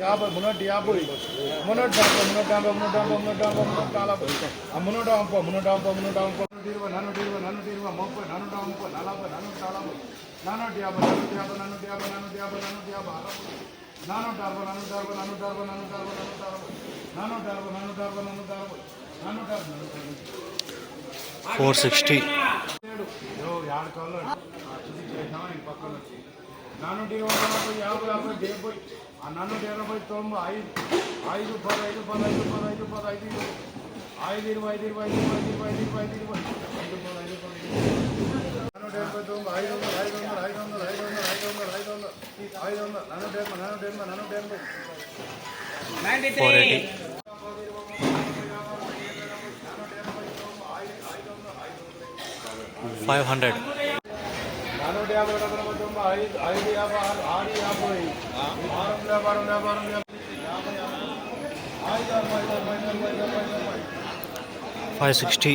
యాభై మున్నూట యాభై మున్నూట డెబ్బై మున్నూట డెబ్బై మున్నూట డెబ్బై మున్నూట నలభై మున్నూట ముప్పై మున్నూట ముప్పై మున్నూట ముప్పై నన్నూట ఇరవై నన్నూట ఇరవై ముప్పై నన్నూట ముప్పై నలభై నన్నూట నలభై నానూట యాభై నానూట యాభై నానూట యాభై నానూట యాభై నానూట యాభై నానూట అరవై నానూట అరవై నానూట అరవై నానూట అరవై నానూట అరవై నానూట అరవై నానూట అరవై నానూట అరవై నానూట అరవై 460 పక్కన నానూట ఇరవై నలభై యాభై యాభై డెబ్బై నానూట ఎనభై తొంభై ఐదు ఐదు పదహైదు పదహైదు పదహైదు పదహైదు ఐదు ఇరవై ఐదు ఇరవై ఐదు ఇరవై ఐదు ఇరవై ఐదు ఇరవై ఐదు ఐదు పదహైదు నానూట ఎనభై తొంభై 500 500 500 500 500 500 500 నానూట ఎనభై నానూట ఎనభై నానూట ఎనభై 480 500 నానూట యాభై తొంభై ఐదు యాభై ఆరు యాభై ఆరు వ్యాపారం వ్యాపారం560